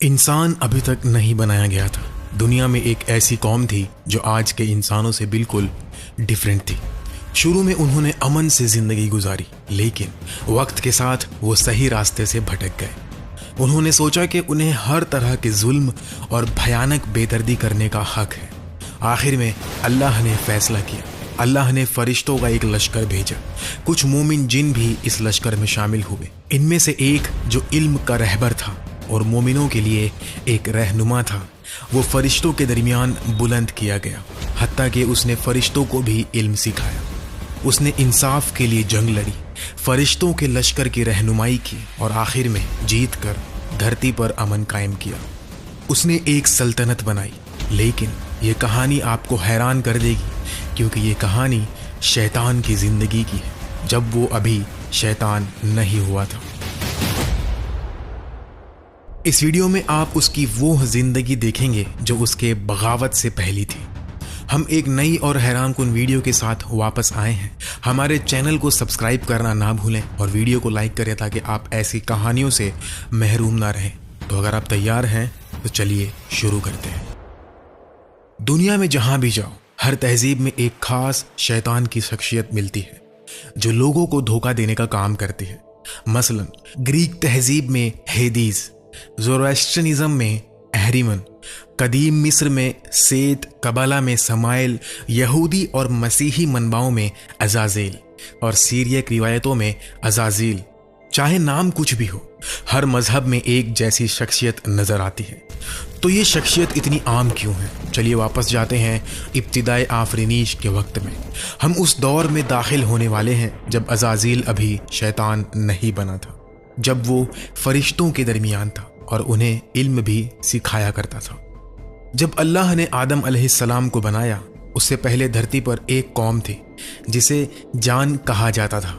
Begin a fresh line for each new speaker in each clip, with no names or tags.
इंसान अभी तक नहीं बनाया गया था। दुनिया में एक ऐसी कौम थी जो आज के इंसानों से बिल्कुल डिफरेंट थी। शुरू में उन्होंने अमन से जिंदगी गुजारी, लेकिन वक्त के साथ वो सही रास्ते से भटक गए। उन्होंने सोचा कि उन्हें हर तरह के जुल्म और भयानक बेदर्दी करने का हक है। आखिर में अल्लाह ने फैसला किया। अल्लाह ने फरिश्तों का एक लश्कर भेजा। कुछ मोमिन जिन भी इस लश्कर में शामिल हुए। इनमें से एक जो इल्म का रहबर था और मोमिनों के लिए एक रहनुमा था, वो फरिश्तों के दरमियान बुलंद किया गया, हत्ता कि उसने फरिश्तों को भी इल्म सिखाया। उसने इंसाफ के लिए जंग लड़ी, फरिश्तों के लश्कर की रहनुमाई की और आखिर में जीत कर धरती पर अमन कायम किया। उसने एक सल्तनत बनाई। लेकिन ये कहानी आपको हैरान कर देगी, क्योंकि ये कहानी शैतान की जिंदगी की है, जब वो अभी शैतान नहीं हुआ था। इस वीडियो में आप उसकी वो जिंदगी देखेंगे जो उसके बगावत से पहली थी। हम एक नई और हैरानकुन वीडियो के साथ वापस आए हैं। हमारे चैनल को सब्सक्राइब करना ना भूलें और वीडियो को लाइक करें ताकि आप ऐसी कहानियों से महरूम ना रहें। तो अगर आप तैयार हैं तो चलिए शुरू करते हैं। दुनिया में जहां भी जाओ, हर तहजीब में एक खास शैतान की शख्सियत मिलती है जो लोगों को धोखा देने का काम करती है। मसलन ग्रीक तहजीब में हेदीस, ज़ोरास्ट्रियनिज्म में अहरिमन, कदीम मिस्र में सेत, कबाला में समाइल, यहूदी और मसीही मनबाओं में अजाज़ेल और सीरियक रिवायतों में अजाज़ील। चाहे नाम कुछ भी हो, हर मजहब में एक जैसी शख्सियत नजर आती है। तो ये शख्सियत इतनी आम क्यों है? चलिए वापस जाते हैं इब्तिदाए आफरीनीश के वक्त में। हम उस दौर में दाखिल होने वाले हैं जब अजाज़ील अभी शैतान नहीं बना था, जब वो फरिश्तों के दरमियान था और उन्हें इल्म भी सिखाया करता था। जब अल्लाह ने आदम अलैहिस्सलाम को बनाया, उससे पहले धरती पर एक कौम थी जिसे जान कहा जाता था।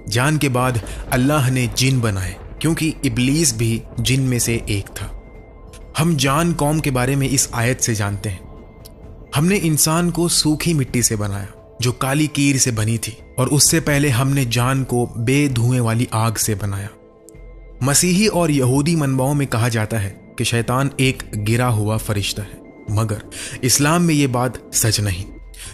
जान के बाद अल्लाह ने जिन बनाए, क्योंकि इब्लीस भी जिन में से एक था। हम जान कौम के बारे में इस आयत से जानते हैं। हमने इंसान को सूखी मिट्टी से बनाया जो काली कीर से बनी थी, और उससे पहले हमने जान को बेधुएं वाली आग से बनाया। मसीही और यहूदी मनबाओं में कहा जाता है कि शैतान एक गिरा हुआ फरिश्ता है, मगर इस्लाम में ये बात सच नहीं।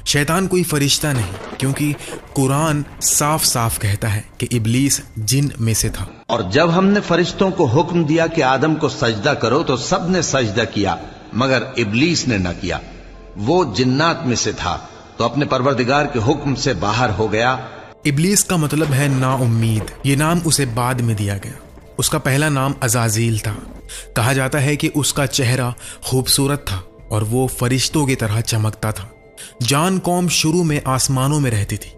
शैतान कोई फरिश्ता नहीं, क्योंकि कुरान साफ साफ कहता है कि इब्लीस जिन में से था।
और जब हमने फरिश्तों को हुक्म दिया कि आदम को सजदा करो तो सब ने सजदा किया, मगर इब्लीस ने न किया। वो जिन्नात में से था तो अपने परवरदिगार के हुक्म से बाहर हो गया।
इब्लीस का मतलब है नाउम्मीद। ये नाम उसे बाद में दिया गया। उसका पहला नाम अजाज़ील था। कहा जाता है कि उसका चेहरा खूबसूरत था और वो फरिश्तों की तरह चमकता था। जान कौम शुरू में आसमानों में रहती थी।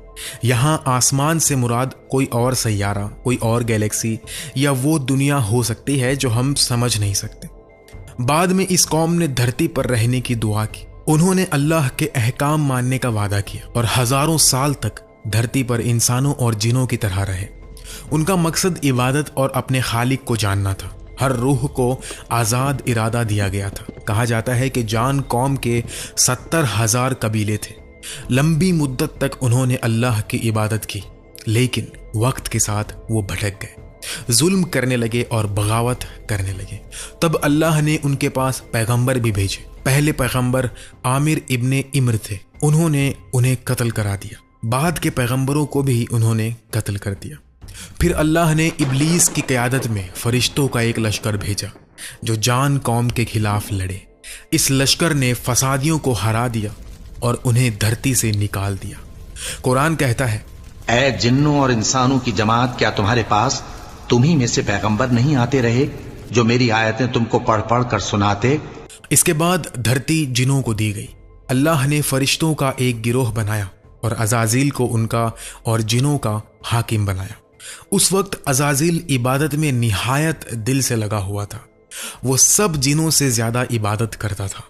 यहाँ आसमान से मुराद कोई और सैयारा, कोई और गैलेक्सी या वो दुनिया हो सकती है जो हम समझ नहीं सकते। बाद में इस कौम ने धरती पर रहने की दुआ की। उन्होंने अल्लाह के अहकाम मानने का वादा किया और हजारों साल तक धरती पर इंसानों और जिनों की तरह रहे। उनका मकसद इबादत और अपने खालिक को जानना था। हर रूह को आज़ाद इरादा दिया गया था। कहा जाता है कि जान कौम के 70,000 कबीले थे। लंबी मुद्दत तक उन्होंने अल्लाह की इबादत की, लेकिन वक्त के साथ वो भटक गए, जुल्म करने लगे और बगावत करने लगे। तब अल्लाह ने उनके पास पैगंबर भी भेजे। पहले पैगंबर आमिर इब्ने इम्र थे। उन्होंने उन्हें कत्ल करा दिया। बाद के पैगंबरों को भी उन्होंने कत्ल कर दिया। फिर अल्लाह ने इब्लीस की क़यादत में फरिश्तों का एक लश्कर भेजा जो जान कौम के खिलाफ लड़े। इस लश्कर ने फसादियों को हरा दिया और उन्हें धरती से निकाल दिया। कुरान कहता है,
ऐ जिन्नों और इंसानों की जमात, क्या तुम्हारे पास तुम्ही में से पैगंबर नहीं आते रहे जो मेरी आयतें तुमको पढ़ पढ़ कर सुनाते?
इसके बाद धरती जिनों को दी गई। अल्लाह ने फरिश्तों का एक गिरोह बनाया और अजाज़ील को उनका और जिनों का हाकिम बनाया। उस वक्त अजाज़ील इबादत में निहायत दिल से लगा हुआ था। वो सब जिनों से ज्यादा इबादत करता था।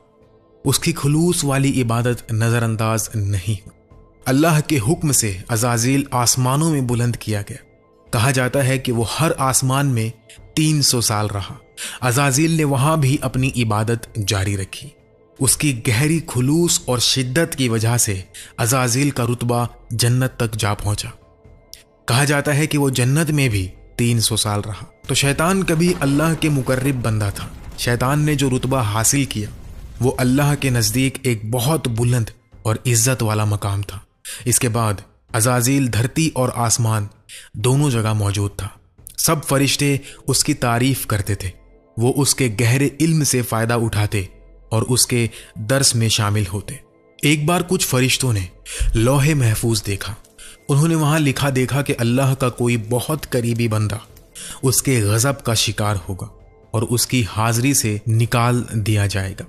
उसकी खुलूस वाली इबादत नजरअंदाज नहीं हुई। अल्लाह के हुक्म से अजाज़ील आसमानों में बुलंद किया गया। कहा जाता है कि वो हर आसमान में 300 साल रहा। अजाज़ील ने वहां भी अपनी इबादत जारी रखी। उसकी गहरी खुलूस और शिद्दत की वजह से अजाज़ील का रुतबा जन्नत तक जा पहुंचा। कहा जाता है कि वो जन्नत में भी 300 साल रहा। तो शैतान कभी अल्लाह के मुकर्रिब बंदा था। शैतान ने जो रुतबा हासिल किया वो अल्लाह के नज़दीक एक बहुत बुलंद और इज्जत वाला मकाम था। इसके बाद अज़ाज़ील धरती और आसमान दोनों जगह मौजूद था। सब फरिश्ते उसकी तारीफ करते थे। वो उसके गहरे इल्म से फ़ायदा उठाते और उसके दर्स में शामिल होते। एक बार कुछ फरिश्तों ने लौहे महफूज देखा। उन्होंने वहां लिखा देखा कि अल्लाह का कोई बहुत करीबी बंदा उसके गज़ब का शिकार होगा और उसकी हाजिरी से निकाल दिया जाएगा।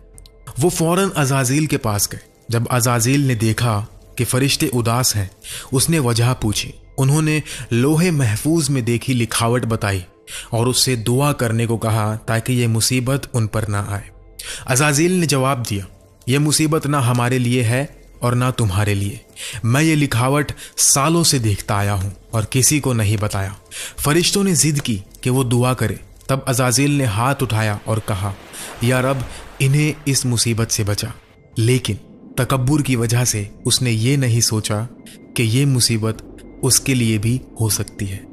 वो फौरन अज़ाज़ील के पास गए। जब अज़ाज़ील ने देखा कि फरिश्ते उदास हैं, उसने वजह पूछी। उन्होंने लोहे महफूज में देखी लिखावट बताई और उससे दुआ करने को कहा ताकि ये मुसीबत उन पर ना आए। अज़ाज़ील ने जवाब दिया, यह मुसीबत ना हमारे लिए है और ना तुम्हारे लिए। मैं ये लिखावट सालों से देखता आया हूं और किसी को नहीं बताया। फरिश्तों ने जिद की कि वो दुआ करे। तब अज़ाज़ील ने हाथ उठाया और कहा, या रब, इन्हें इस मुसीबत से बचा। लेकिन तकब्बुर की वजह से उसने ये नहीं सोचा कि ये मुसीबत उसके लिए भी हो सकती है।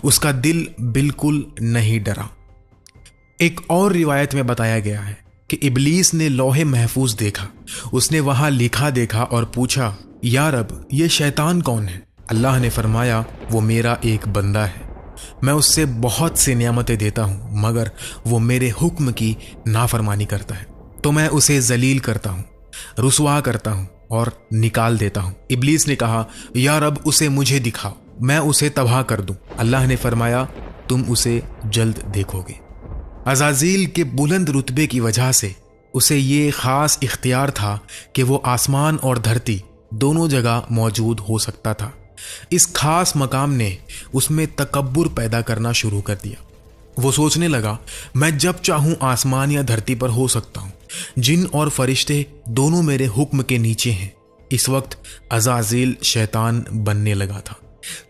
उसका दिल बिल्कुल नहीं डरा। एक और रिवायत में बताया गया है कि इब्लीस ने लौहे महफूज देखा। उसने वहां लिखा देखा और पूछा, या रब, ये शैतान कौन है? अल्लाह ने फरमाया, वो मेरा एक बंदा है। मैं उससे बहुत सी नियामतें देता हूं, मगर वो मेरे हुक्म की नाफरमानी करता है, तो मैं उसे जलील करता हूं, रुसवा करता हूं और निकाल देता हूं। इब्लीस ने कहा, या रब, उसे मुझे दिखाओ, मैं उसे तबाह कर दूं। अल्लाह ने फरमाया, तुम उसे जल्द देखोगे। अज़ाज़ील के बुलंद रुतबे की वजह से उसे ये ख़ास इख्तियार था कि वो आसमान और धरती दोनों जगह मौजूद हो सकता था। इस खास मकाम ने उसमें तकब्बुर पैदा करना शुरू कर दिया। वो सोचने लगा, मैं जब चाहूं आसमान या धरती पर हो सकता हूं। जिन और फरिश्ते दोनों मेरे हुक्म के नीचे हैं। इस वक्त अज़ाज़ील शैतान बनने लगा था,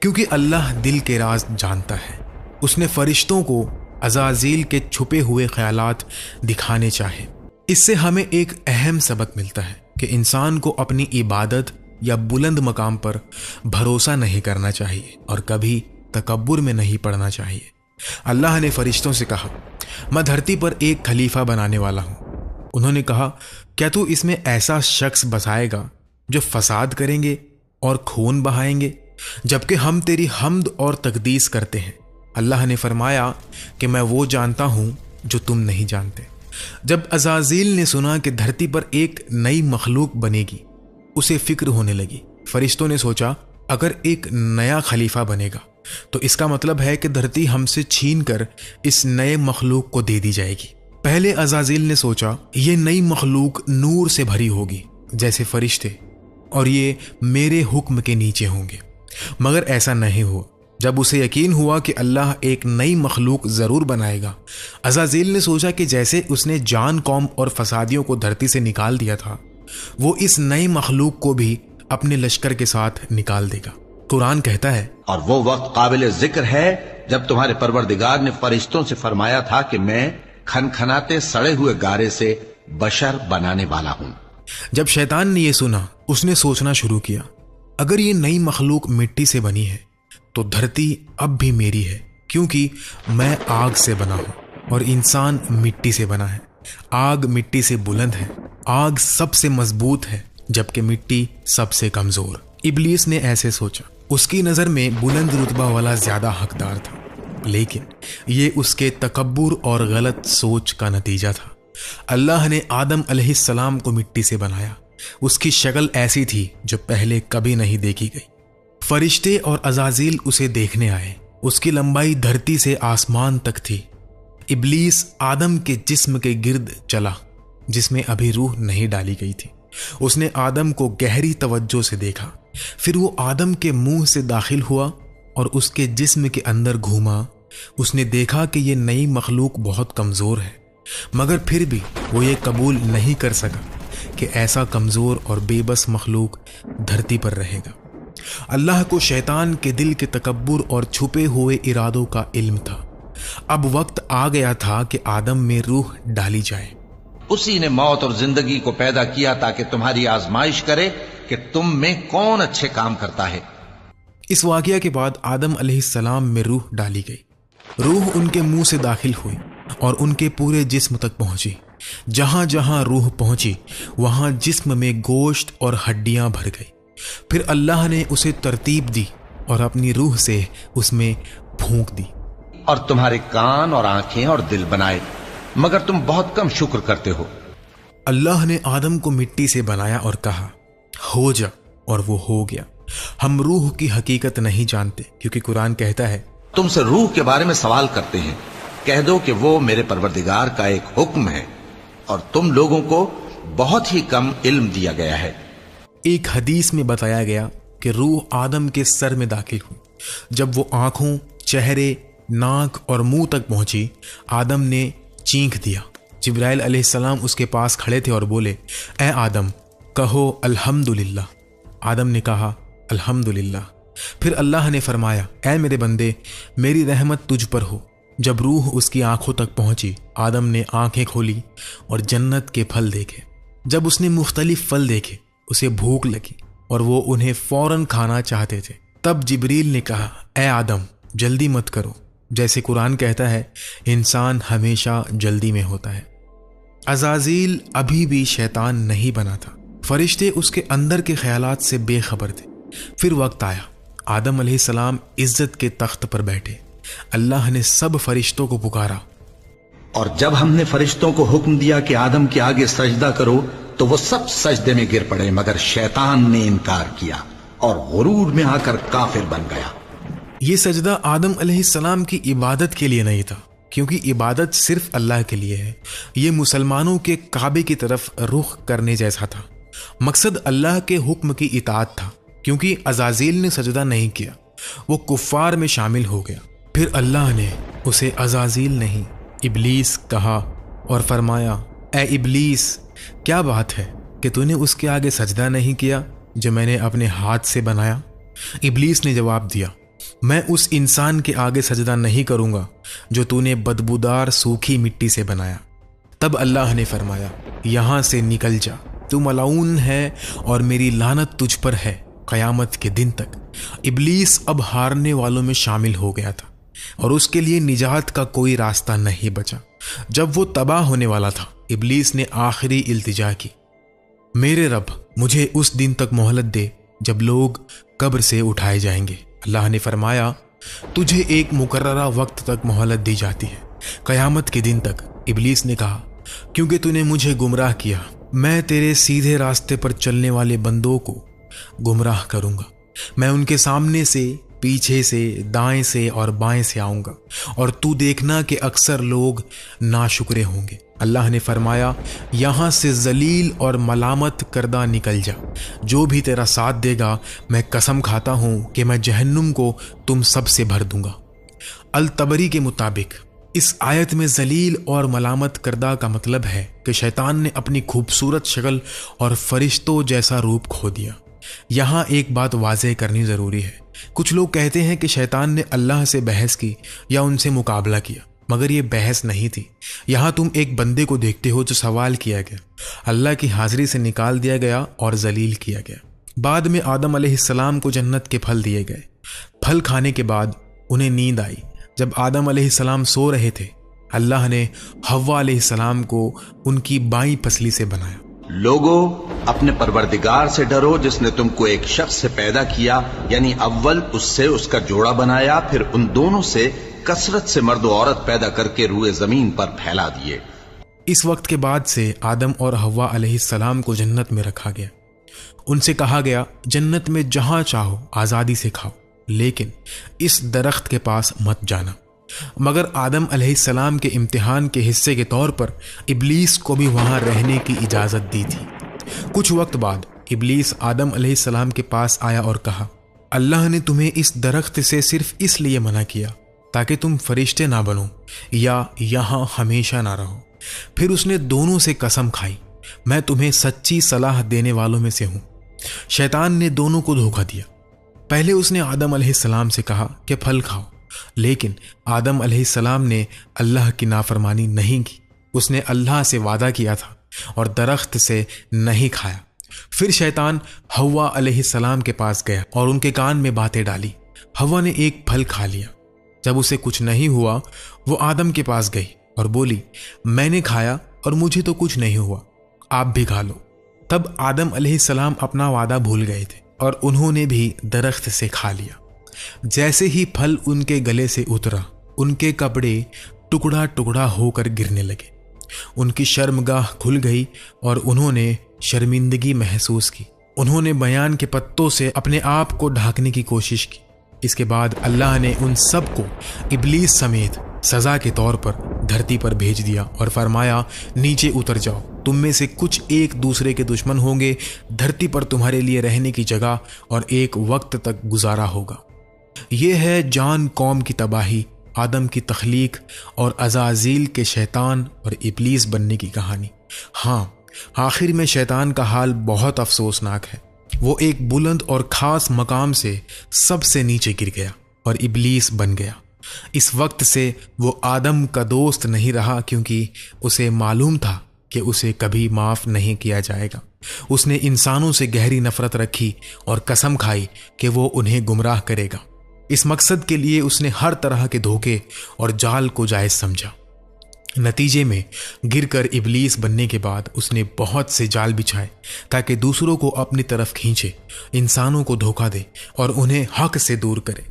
क्योंकि अल्लाह दिल के राज जानता है। उसने फरिश्तों को अज़ाज़ील के छुपे हुए ख्यालात दिखाने चाहे। इससे हमें एक अहम सबक मिलता है कि इंसान को अपनी इबादत या बुलंद मकाम पर भरोसा नहीं करना चाहिए और कभी तकब्बुर में नहीं पड़ना चाहिए। अल्लाह ने फरिश्तों से कहा, मैं धरती पर एक खलीफा बनाने वाला हूं। उन्होंने कहा, क्या तू इसमें ऐसा शख्स बसाएगा जो फसाद करेंगे और खून बहाएंगे, जबकि हम तेरी हम्द और तकदीस करते हैं। अल्लाह ने फरमाया कि मैं वो जानता हूं जो तुम नहीं जानते। जब अज़ाज़ील ने सुना कि धरती पर एक नई मखलूक बनेगी, उसे फिक्र होने लगी। फरिश्तों ने सोचा, अगर एक नया खलीफा बनेगा तो इसका मतलब है कि धरती हमसे छीन कर इस नए मखलूक को दे दी जाएगी। पहले अज़ाज़ील ने सोचा, ये नई मखलूक नूर से भरी होगी जैसे फरिश्ते, और ये मेरे हुक्म के नीचे होंगे। मगर ऐसा नहीं हुआ। जब उसे यकीन हुआ कि अल्लाह एक नई मखलूक ज़रूर बनाएगा, अज़ाज़ील ने सोचा कि जैसे उसने जान कौम और फसादियों को धरती से निकाल दिया था, वो इस नई मखलूक को भी अपने लश्कर के साथ निकाल देगा। कुरान कहता है,
और वो वक्त काबिल जिक्र है जब तुम्हारे परवरदिगार ने फरिश्तों से फरमाया था कि मैं खनखनाते सड़े हुए गारे से बशर बनाने वाला हूं।
जब शैतान ने यह सुना, उसने सोचना शुरू किया, अगर ये नई मखलूक मिट्टी से बनी है तो धरती अब भी मेरी है, क्योंकि मैं आग से बना हूं और इंसान मिट्टी से बना है। आग मिट्टी से बुलंद है, आग सबसे मजबूत है, जबकि मिट्टी सबसे कमजोर। इब्लीस ने ऐसे सोचा। उसकी नजर में बुलंद रुतबा वाला ज्यादा हकदार था, लेकिन ये उसके तकब्बुर और गलत सोच का नतीजा था। अल्लाह ने आदम अलैहिस्सलाम को मिट्टी से बनाया। उसकी शक्ल ऐसी थी जो पहले कभी नहीं देखी गई। फरिश्ते और अज़ाज़ील उसे देखने आए। उसकी लंबाई धरती से आसमान तक थी। इब्लीस आदम के जिस्म के गिर्द चला, जिसमें अभी रूह नहीं डाली गई थी। उसने आदम को गहरी तवज्जो से देखा। फिर वो आदम के मुंह से दाखिल हुआ और उसके जिस्म के अंदर घूमा। उसने देखा कि ये नई मखलूक बहुत कमज़ोर है, मगर फिर भी वो ये कबूल नहीं कर सका कि ऐसा कमज़ोर और बेबस मखलूक धरती पर रहेगा। अल्लाह को शैतान के दिल के तकब्बुर और छुपे हुए इरादों का इल्म था। अब वक्त आ गया था कि आदम में रूह डाली जाए।
उसी ने मौत और जिंदगी को पैदा किया ताकि तुम्हारी आजमाइश करे कि तुम में कौन अच्छे काम करता है।
इस वाकया के बाद आदम अलैहिस्सलाम में रूह डाली गई। रूह उनके मुंह से दाखिल हुई اور ان کے پورے جسم تک پہنچی۔ جہاں جہاں روح پہنچی وہاں جسم میں گوشت اور ہڈیاں بھر گئی۔ پھر اللہ نے اسے ترتیب دی اور اپنی روح سے اس میں پھونک دی۔
اور تمہارے کان اور آنکھیں اور دل بنائے، مگر تم بہت کم شکر کرتے ہو۔
اللہ نے آدم کو مٹی سے بنایا اور کہا ہو جا، اور وہ ہو گیا۔ ہم روح کی حقیقت نہیں جانتے کیونکہ قرآن کہتا ہے
تم سے روح کے بارے میں سوال کرتے ہیں، کہہ دو کہ وہ میرے پروردگار کا ایک حکم ہے، اور تم لوگوں کو بہت ہی کم علم دیا گیا ہے۔
ایک حدیث میں بتایا گیا کہ روح آدم کے سر میں داخل ہوئی۔ جب وہ آنکھوں، چہرے، ناک اور منہ تک پہنچی، آدم نے چینخ دیا۔ جبرائیل علیہ السلام اس کے پاس کھڑے تھے اور بولے اے آدم کہو الحمدللہ۔ آدم نے کہا الحمدللہ۔ پھر اللہ نے فرمایا اے میرے بندے، میری رحمت تجھ پر ہو۔ جب روح اس کی آنکھوں تک پہنچی، آدم نے آنکھیں کھولی اور جنت کے پھل دیکھے۔ جب اس نے مختلف پھل دیکھے اسے بھوک لگی اور وہ انہیں فوراً کھانا چاہتے تھے۔ تب جبریل نے کہا اے آدم جلدی مت کرو، جیسے قرآن کہتا ہے انسان ہمیشہ جلدی میں ہوتا ہے۔ عزازیل ابھی بھی شیطان نہیں بنا تھا، فرشتے اس کے اندر کے خیالات سے بے خبر تھے۔ پھر وقت آیا، آدم علیہ السلام عزت کے تخت پر بیٹھے۔ اللہ نے سب فرشتوں کو پکارا،
اور جب ہم نے فرشتوں کو حکم دیا کہ آدم کے آگے سجدہ کرو تو وہ سب سجدے میں گر پڑے، مگر شیطان نے انکار کیا اور غرور میں آ کر کافر بن گیا۔
یہ سجدہ آدم علیہ السلام کی عبادت کے لیے نہیں تھا، کیونکہ عبادت صرف اللہ کے لیے ہے۔ یہ مسلمانوں کے کعبے کی طرف رخ کرنے جیسا تھا۔ مقصد اللہ کے حکم کی اطاعت تھا، کیونکہ عزازیل نے سجدہ نہیں کیا، وہ کفار میں شامل ہو گیا۔ پھر اللہ نے اسے عزازیل نہیں ابلیس کہا اور فرمایا اے ابلیس، کیا بات ہے کہ تو نے اس کے آگے سجدہ نہیں کیا جو میں نے اپنے ہاتھ سے بنایا؟ ابلیس نے جواب دیا میں اس انسان کے آگے سجدہ نہیں کروں گا جو تو نے بدبودار سوکھی مٹی سے بنایا۔ تب اللہ نے فرمایا یہاں سے نکل جا، تو ملعون ہے اور میری لعنت تجھ پر ہے قیامت کے دن تک۔ ابلیس اب ہارنے والوں میں شامل ہو گیا تھا اور اس کے لیے نجات کا کوئی راستہ نہیں بچا۔ جب وہ تباہ ہونے والا تھا، ابلیس نے آخری التجا کی، میرے رب مجھے اس دن تک مہلت دے جب لوگ قبر سے اٹھائے جائیں گے۔ اللہ نے فرمایا تجھے ایک مقررہ وقت تک مہلت دی جاتی ہے، قیامت کے دن تک۔ ابلیس نے کہا کیونکہ تو نے مجھے گمراہ کیا، میں تیرے سیدھے راستے پر چلنے والے بندوں کو گمراہ کروں گا۔ میں ان کے سامنے سے، پیچھے سے، دائیں سے اور بائیں سے آؤں گا، اور تو دیکھنا کہ اکثر لوگ ناشکرے ہوں گے۔ اللہ نے فرمایا یہاں سے ذلیل اور ملامت کردہ نکل جا، جو بھی تیرا ساتھ دے گا میں قسم کھاتا ہوں کہ میں جہنم کو تم سب سے بھر دوں گا۔ الطبری کے مطابق اس آیت میں ذلیل اور ملامت کردہ کا مطلب ہے کہ شیطان نے اپنی خوبصورت شکل اور فرشتوں جیسا روپ کھو دیا۔ یہاں ایک بات واضح کرنی ضروری ہے، کچھ لوگ کہتے ہیں کہ شیطان نے اللہ سے بحث کی یا ان سے مقابلہ کیا، مگر یہ بحث نہیں تھی۔ یہاں تم ایک بندے کو دیکھتے ہو جو سوال کیا گیا، اللہ کی حاضری سے نکال دیا گیا اور ذلیل کیا گیا۔ بعد میں آدم علیہ السلام کو جنت کے پھل دیے گئے۔ پھل کھانے کے بعد انہیں نیند آئی۔ جب آدم علیہ السلام سو رہے تھے، اللہ نے حوا علیہ السلام کو ان کی بائیں پسلی سے بنایا۔
لوگوں اپنے پروردگار سے ڈرو جس نے تم کو ایک شخص سے پیدا کیا، یعنی اول اس سے اس کا جوڑا بنایا، پھر ان دونوں سے کثرت سے مرد و عورت پیدا کر کے روئے زمین پر پھیلا دیے۔
اس وقت کے بعد سے آدم اور حوا علیہ السلام کو جنت میں رکھا گیا۔ ان سے کہا گیا جنت میں جہاں چاہو آزادی سے کھاؤ، لیکن اس درخت کے پاس مت جانا۔ مگر آدم علیہ السلام کے امتحان کے حصے کے طور پر ابلیس کو بھی وہاں رہنے کی اجازت دی تھی۔ کچھ وقت بعد ابلیس آدم علیہ السلام کے پاس آیا اور کہا اللہ نے تمہیں اس درخت سے صرف اس لیے منع کیا تاکہ تم فرشتے نہ بنو یا یہاں ہمیشہ نہ رہو۔ پھر اس نے دونوں سے قسم کھائی میں تمہیں سچی صلاح دینے والوں میں سے ہوں۔ شیطان نے دونوں کو دھوکہ دیا۔ پہلے اس نے آدم علیہ السلام سے کہا کہ پھل کھاؤ، لیکن آدم علیہ السلام نے اللہ کی نافرمانی نہیں کی۔ اس نے اللہ سے وعدہ کیا تھا اور درخت سے نہیں کھایا۔ پھر شیطان حوا علیہ السلام کے پاس گیا اور ان کے کان میں باتیں ڈالی۔ حوا نے ایک پھل کھا لیا۔ جب اسے کچھ نہیں ہوا وہ آدم کے پاس گئی और बोली, मैंने खाया और मुझे तो कुछ नहीं हुआ, आप भी खा लो। तब आदम अलैहिस्सलाम अपना वादा भूल गए थे और उन्होंने भी दरख्त से खा लिया। जैसे ही फल उनके गले से उतरा, उनके कपड़े टुकड़ा टुकड़ा होकर गिरने लगे। उनकी शर्मगाह खुल गई और उन्होंने शर्मिंदगी महसूस की। उन्होंने बयान के पत्तों से अपने आप को ढांकने की कोशिश की। इसके बाद अल्लाह ने उन सब को इब्लीस समेत सज़ा के तौर पर धरती पर भेज दिया और फरमाया, नीचे उतर जाओ, तुम में से कुछ एक दूसरे के दुश्मन होंगे, धरती पर तुम्हारे लिए रहने की जगह और एक वक्त तक गुजारा होगा। ये है जान कौम की तबाही, आदम की तख्लीक और अज़ाज़ील के शैतान और इब्लीस बनने की कहानी। हाँ, आखिर में शैतान का हाल बहुत अफसोसनाक है। वो एक बुलंद और ख़ास मकाम से सबसे नीचे गिर गया और इब्लीस बन गया। इस वक्त से वो आदम का दोस्त नहीं रहा, क्योंकि उसे मालूम था कि उसे कभी माफ़ नहीं किया जाएगा। उसने इंसानों से गहरी नफ़रत रखी और कसम खाई कि वो उन्हें गुमराह करेगा। इस मकसद के लिए उसने हर तरह के धोखे और जाल को जायज़ समझा। नतीजे में गिरकर इब्लीस बनने के बाद उसने बहुत से जाल बिछाए ताकि दूसरों को अपनी तरफ खींचे, इंसानों को धोखा दे और उन्हें हक से दूर करे।